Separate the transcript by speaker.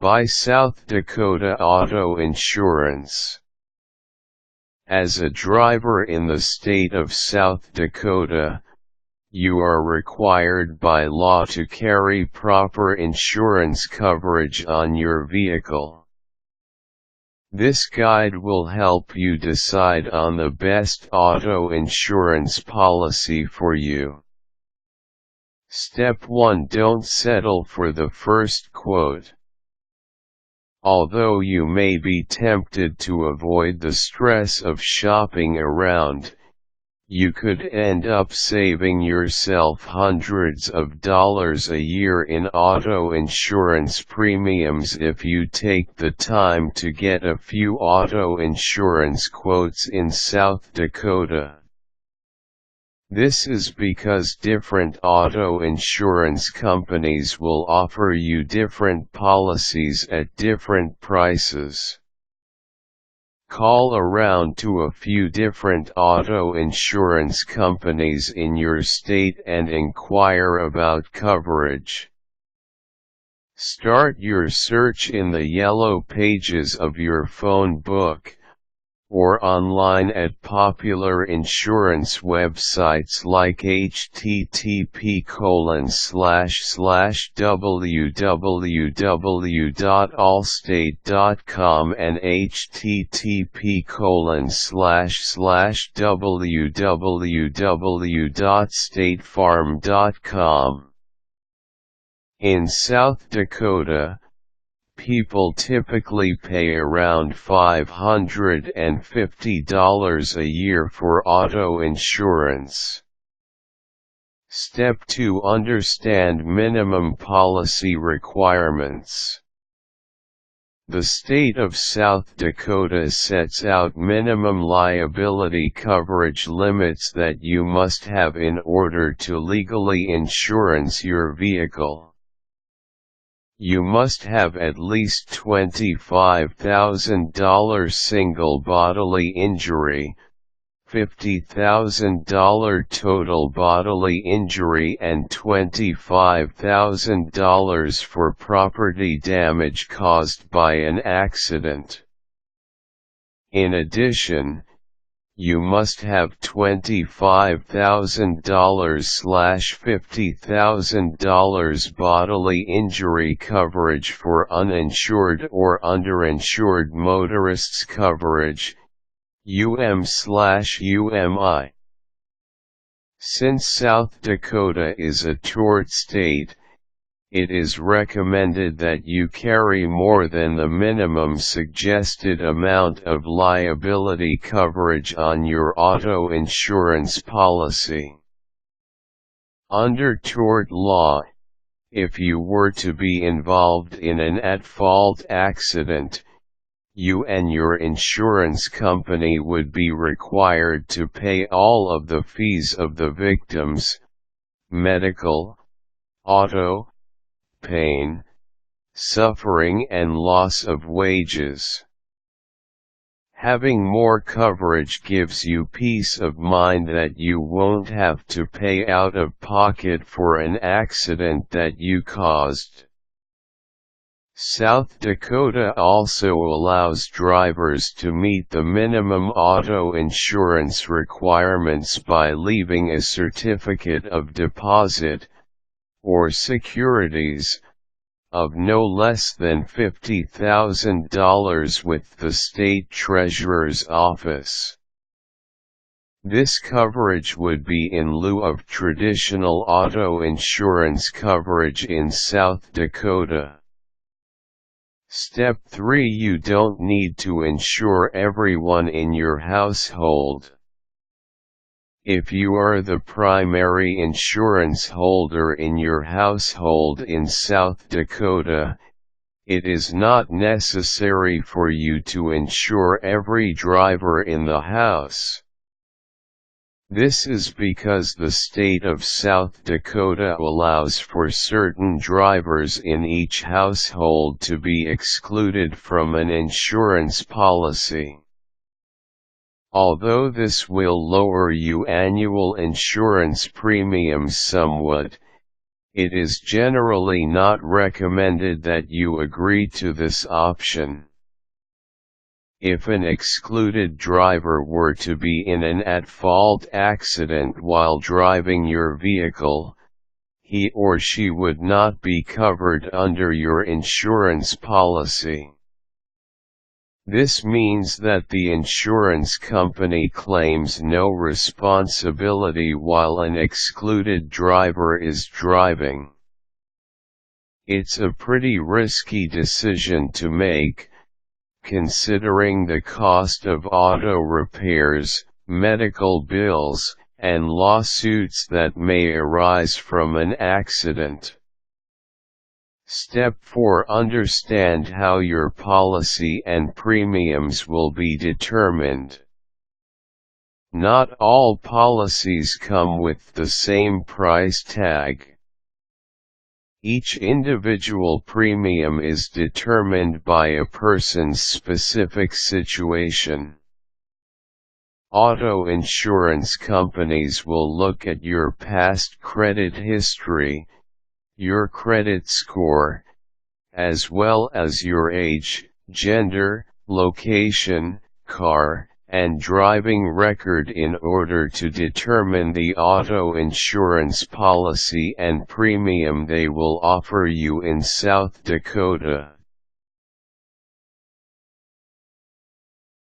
Speaker 1: By South Dakota Auto Insurance. As a driver in the state of South Dakota, you are required by law to carry proper insurance coverage on your vehicle. This guide will help you decide on the best auto insurance policy for you. Step 1. Don't settle for the first quote. Although you may be tempted to avoid the stress of shopping around, you could end up saving yourself hundreds of dollars a year in auto insurance premiums if you take the time to get a few auto insurance quotes in South Dakota. This is because different auto insurance companies will offer you different policies at different prices. Call around to a few different auto insurance companies in your state and inquire about coverage. Start your search in the yellow pages of your phone book, or online at popular insurance websites like http://www.allstate.com and http://www.statefarm.com. In South Dakota, people typically pay around $550 a year for auto insurance. Step 2. Understand minimum policy requirements. The state of South Dakota sets out minimum liability coverage limits that you must have in order to legally insure your vehicle. You must have at least $25,000 single bodily injury, $50,000 total bodily injury and $25,000 for property damage caused by an accident. In addition, you must have $25,000/$50,000 bodily injury coverage for uninsured or underinsured motorists coverage, UM/UMI. Since South Dakota is a tort state, it is recommended that you carry more than the minimum suggested amount of liability coverage on your auto insurance policy. Under tort law, if you were to be involved in an at-fault accident, you and your insurance company would be required to pay all of the fees of the victims, medical, auto, pain, suffering and loss of wages. Having more coverage gives you peace of mind that you won't have to pay out of pocket for an accident that you caused. South Dakota also allows drivers to meet the minimum auto insurance requirements by leaving a certificate of deposit, or securities, of no less than $50,000 with the state treasurer's office. This coverage would be in lieu of traditional auto insurance coverage in South Dakota. Step 3. You don't need to insure everyone in your household. If you are the primary insurance holder in your household in South Dakota, it is not necessary for you to insure every driver in the house. This is because the state of South Dakota allows for certain drivers in each household to be excluded from an insurance policy. Although this will lower your annual insurance premiums somewhat, It is generally not recommended that you agree to this option. If an excluded driver were to be in an at-fault accident while driving your vehicle, he or she would not be covered under your insurance policy. This means that the insurance company claims no responsibility while an excluded driver is driving. It's a pretty risky decision to make, considering the cost of auto repairs, medical bills, and lawsuits that may arise from an accident. Step 4. Understand how your policy and premiums will be determined. Not all policies come with the same price tag. Each individual premium is determined by a person's specific situation. Auto insurance companies will look at your past credit history, your credit score, as well as your age, gender, location, car, and driving record in order to determine the auto insurance policy and premium they will offer you in South Dakota.